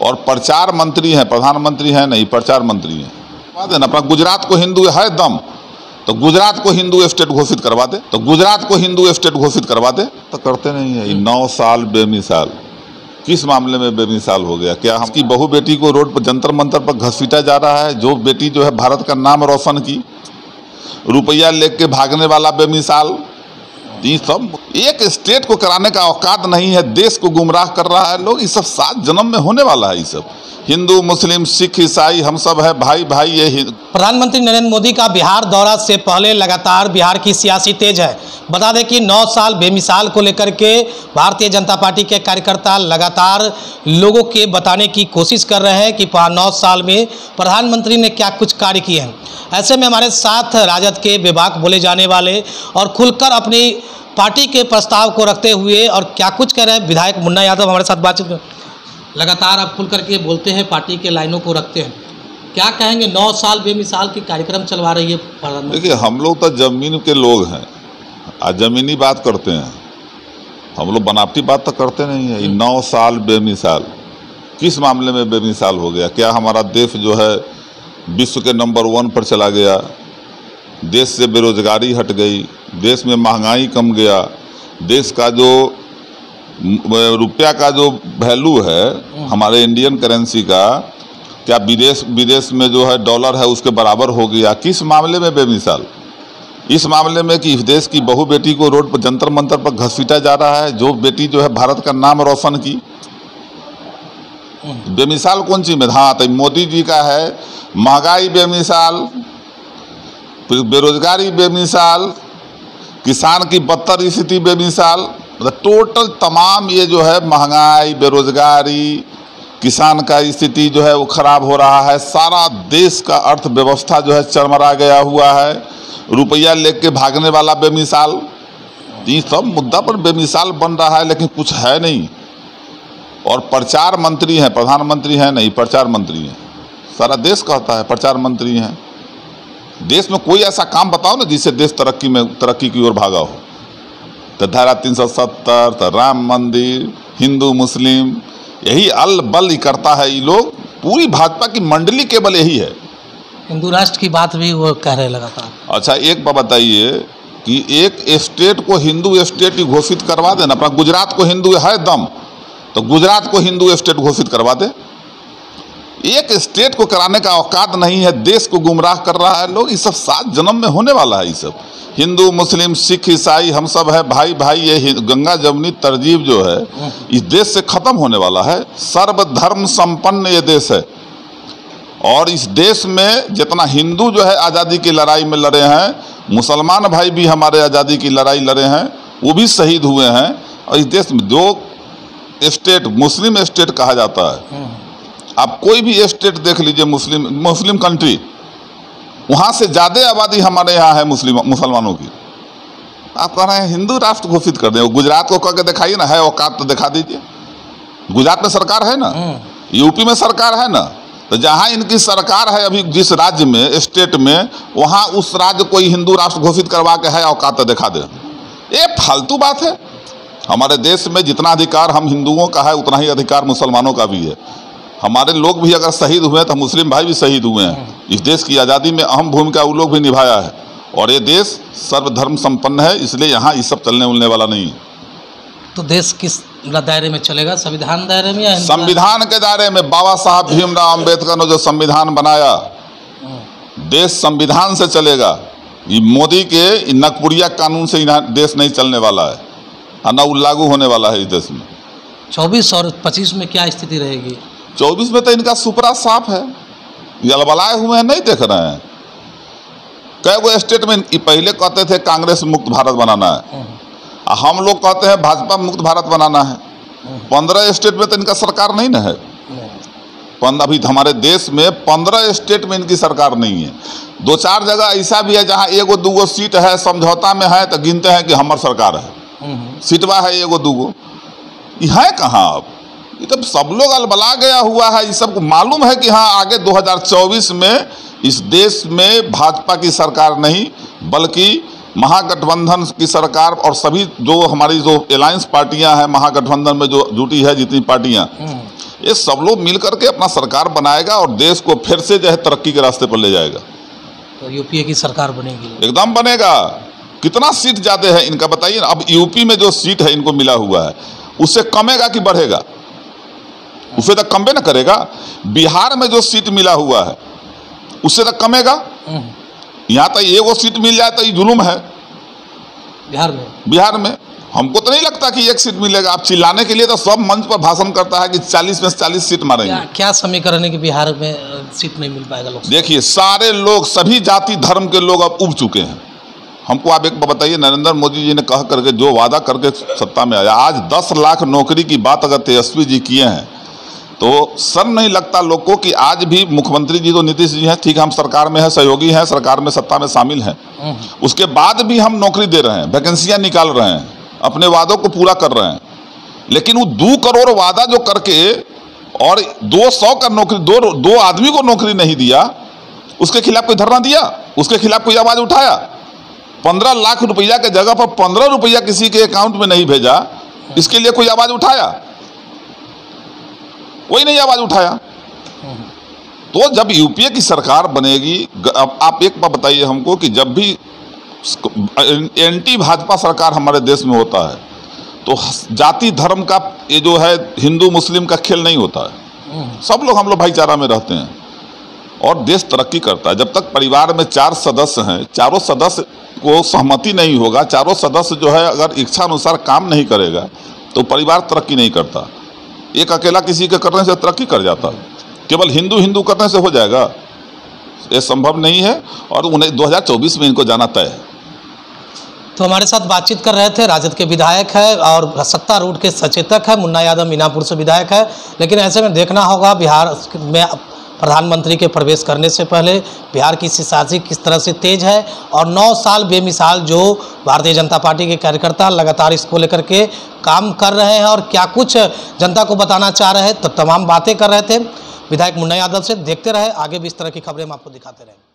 और प्रचार मंत्री हैं, प्रधानमंत्री हैं नहीं, प्रचार मंत्री हैं। अपना गुजरात को हिंदू है दम, तो गुजरात को हिंदू स्टेट घोषित करवा दे, तो गुजरात को हिंदू स्टेट घोषित करवा दे। तो करते नहीं है। 9 साल बेमिसाल, किस मामले में बेमिसाल हो गया? क्या हमकी बहू बेटी को रोड पर जंतर मंतर पर घसीटा जा रहा है? जो बेटी जो है भारत का नाम रोशन की, रुपया लेके भागने वाला बेमिसाल, ये सब एक स्टेट को कराने का औकात नहीं है। देश को गुमराह कर रहा है लोग। ये सब 7 जन्म में होने वाला है। ये सब हिंदू मुस्लिम सिख ईसाई हम सब है भाई भाई। ये प्रधानमंत्री नरेंद्र मोदी का बिहार दौरा से पहले लगातार बिहार की सियासी तेज है। बता दें कि 9 साल बेमिसाल को लेकर के भारतीय जनता पार्टी के कार्यकर्ता लगातार लोगों के बताने की कोशिश कर रहे हैं कि 9 साल में प्रधानमंत्री ने क्या कुछ कार्य किए हैं। ऐसे में हमारे साथ राजद के बेबाक बोले जाने वाले और खुलकर अपनी पार्टी के प्रस्ताव को रखते हुए और क्या कुछ कह रहे हैं विधायक मुन्ना यादव हमारे साथ बातचीत में। लगातार आप खुल करके बोलते हैं, पार्टी के लाइनों को रखते हैं, क्या कहेंगे? 9 साल बेमिसाल की कार्यक्रम चलवा रही है प्रधानमंत्री। देखिए, हम लोग तो जमीन के लोग हैं, आज जमीनी बात करते हैं। हम लोग बनावटी बात तो करते नहीं है। 9 साल बेमिसाल, किस मामले में बेमिसाल हो गया? क्या हमारा देश जो है विश्व के नंबर 1 पर चला गया? देश से बेरोजगारी हट गई, देश में महंगाई कम गया, देश का जो रुपया का जो वैल्यू है हमारे इंडियन करेंसी का, क्या विदेश में जो है डॉलर है उसके बराबर हो गया? किस मामले में बेमिसाल? इस मामले में कि देश की बहू बेटी को रोड पर जंतर मंतर पर घसीटा जा रहा है, जो बेटी जो है भारत का नाम रोशन की। बेमिसाल कौन सी में? हाँ, तो मोदी जी का है महंगाई बेमिसाल, बेरोजगारी बेमिसाल, किसान की बदतर स्थिति बेमिसाल। मतलब टोटल तमाम ये जो है महंगाई, बेरोजगारी, किसान का स्थिति जो है वो खराब हो रहा है। सारा देश का अर्थव्यवस्था जो है चरमरा गया हुआ है। रुपया लेके भागने वाला बेमिसाल। ये सब मुद्दा पर बेमिसाल बन रहा है, लेकिन कुछ है नहीं। और प्रचार मंत्री हैं, प्रधानमंत्री हैं नहीं, प्रचार मंत्री हैं। सारा देश कहता है प्रचार मंत्री हैं। देश में कोई ऐसा काम बताओ ना जिससे देश तरक्की की ओर भागा हो। तो धारा 370, तो राम मंदिर, हिंदू मुस्लिम, यही अल बल ही करता है। ये लोग, पूरी भाजपा की मंडली केवल यही है। हिंदू राष्ट्र की बात भी वो कह रहे लगातार। अच्छा, एक बात बताइए कि एक स्टेट को हिंदू स्टेट ही घोषित करवा देना। अपना गुजरात को हिंदू है दम, तो गुजरात को हिंदू स्टेट घोषित करवा दे। एक स्टेट को कराने का औकात नहीं है। देश को गुमराह कर रहा है लोग। ये सब 7 जन्म में होने वाला है। ये सब हिंदू मुस्लिम सिख ईसाई हम सब है भाई भाई। ये गंगा जमुनी तरजीब जो है इस देश से खत्म होने वाला है। सर्वधर्म संपन्न ये देश है। और इस देश में जितना हिंदू जो है आज़ादी की लड़ाई में लड़े हैं, मुसलमान भाई भी हमारे आज़ादी की लड़ाई लड़े हैं, वो भी शहीद हुए हैं। और इस देश में जो स्टेट मुस्लिम स्टेट कहा जाता है, आप कोई भी स्टेट देख लीजिए मुस्लिम कंट्री, वहाँ से ज़्यादा आबादी हमारे यहाँ है मुसलमानों की। आप कह रहे हैं हिंदू राष्ट्र घोषित कर दें। गुजरात को कह के दिखाइए ना, है औकात तो दिखा दीजिए। गुजरात में सरकार है ना, यूपी में सरकार है ना, तो जहाँ इनकी सरकार है अभी जिस राज्य में स्टेट में, वहाँ उस राज्य को हिंदू राष्ट्र घोषित करवा के है औकात तो दिखा दे। ये फालतू बात है। हमारे देश में जितना अधिकार हम हिंदुओं का है उतना ही अधिकार मुसलमानों का भी है। हमारे लोग भी अगर शहीद हुए तो मुस्लिम भाई भी शहीद हुए हैं। इस देश की आज़ादी में अहम भूमिका वो लोग भी निभाया है। और ये देश सर्वधर्म संपन्न है, इसलिए यहाँ ये सब चलने उलने वाला नहीं है। तो देश किस दायरे में चलेगा? संविधान दायरे में या संविधान के दायरे में? बाबा साहब भीमराव अम्बेडकर ने जो संविधान बनाया, देश संविधान से चलेगा। ये मोदी के नकपुरिया कानून से देश नहीं चलने वाला है, न लागू होने वाला है इस देश में। 24 और 25 में क्या स्थिति रहेगी? 24 में तो इनका सुपरा साफ है, अलबलाए हुए हैं, नहीं देख रहे हैं। कई गो स्टेट में पहले कहते थे कांग्रेस मुक्त भारत बनाना है, हम लोग कहते हैं भाजपा मुक्त भारत बनाना है। 15 स्टेट में तो इनका सरकार नहीं ना है। अभी हमारे देश में 15 स्टेट में इनकी सरकार नहीं है। 2-4 जगह ऐसा भी है जहाँ 1-2 सीट है, समझौता में है, तो गिनते हैं कि हमारी सरकार है। सीटवा है 1-2, ये है कहाँ? अब ये तो सब लोग अलबला गया हुआ है। ये सबको मालूम है कि हाँ, आगे 2024 में इस देश में भाजपा की सरकार नहीं बल्कि महागठबंधन की सरकार, और सभी जो हमारी जो अलायंस पार्टियां हैं महागठबंधन में जो जुटी है जितनी पार्टियां, ये सब लोग मिल करके अपना सरकार बनाएगा और देश को फिर से जो है तरक्की के रास्ते पर ले जाएगा। तो यूपीए की सरकार बनेगी? एकदम बनेगा। कितना सीट ज्यादा है इनका बताइए ना। अब यूपी में जो सीट है इनको मिला हुआ है उससे कमेगा कि बढ़ेगा? उससे तक कम ना करेगा। बिहार में जो सीट मिला हुआ है उससे तक कमेगा। यहाँ तक ये वो सीट मिल जाए तो ये जुलूम है बिहार में। हमको तो नहीं लगता कि एक सीट मिलेगा। आप चिल्लाने के लिए तो सब मंच पर भाषण करता है कि 40 में से 40 सीट मारेंगे। क्या समीकरण है कि बिहार में सीट नहीं मिल पाएगा? देखिए सारे लोग, सभी जाति धर्म के लोग अब उब चुके हैं। हमको आप एक बताइए, नरेंद्र मोदी जी ने कह करके जो वादा करके सत्ता में आया, आज 10 लाख नौकरी की बात अगर तेजस्वी जी किए हैं तो शर्म नहीं लगता लोग को कि आज भी मुख्यमंत्री जी तो नीतीश जी हैं, ठीक है, हम सरकार में हैं, सहयोगी हैं, सरकार में सत्ता में शामिल हैं, उसके बाद भी हम नौकरी दे रहे हैं, वैकेंसियां निकाल रहे हैं, अपने वादों को पूरा कर रहे हैं। लेकिन वो 2 करोड़ वादा जो करके और 200 का नौकरी, दो आदमी को नौकरी नहीं दिया, उसके खिलाफ कोई धरना दिया? उसके खिलाफ कोई आवाज उठाया? 15 लाख रुपया के जगह पर 15 रुपया किसी के अकाउंट में नहीं भेजा, इसके लिए कोई आवाज उठाया? कोई नहीं आवाज उठाया। तो जब यूपीए की सरकार बनेगी, अब आप एक बात बताइए हमको कि जब भी एंटी भाजपा सरकार हमारे देश में होता है तो जाति धर्म का ये जो है हिंदू मुस्लिम का खेल नहीं होता है। सब लोग हम लोग भाईचारा में रहते हैं और देश तरक्की करता है। जब तक परिवार में 4 सदस्य हैं, चारों सदस्य को सहमति नहीं होगा, चारों सदस्य जो है अगर इच्छा अनुसार काम नहीं करेगा तो परिवार तरक्की नहीं करता। एक अकेला किसी के करने से तरक्की कर जाता है, केवल हिंदू हिंदू करने से हो जाएगा? ये संभव नहीं है और 2024 में इनको जाना तय है। तो हमारे साथ बातचीत कर रहे थे राजद के विधायक है और सत्तारूढ़ के सचेतक है मुन्ना यादव, मीनापुर से विधायक है। लेकिन ऐसे में देखना होगा बिहार में प्रधानमंत्री के प्रवेश करने से पहले बिहार की सियासी किस तरह से तेज है और 9 साल बेमिसाल जो भारतीय जनता पार्टी के कार्यकर्ता लगातार इसको लेकर के काम कर रहे हैं और क्या कुछ जनता को बताना चाह रहे हैं, तो तमाम बातें कर रहे थे विधायक मुन्ना यादव से। देखते रहे आगे भी इस तरह की खबरें हम आपको दिखाते रहेंगे।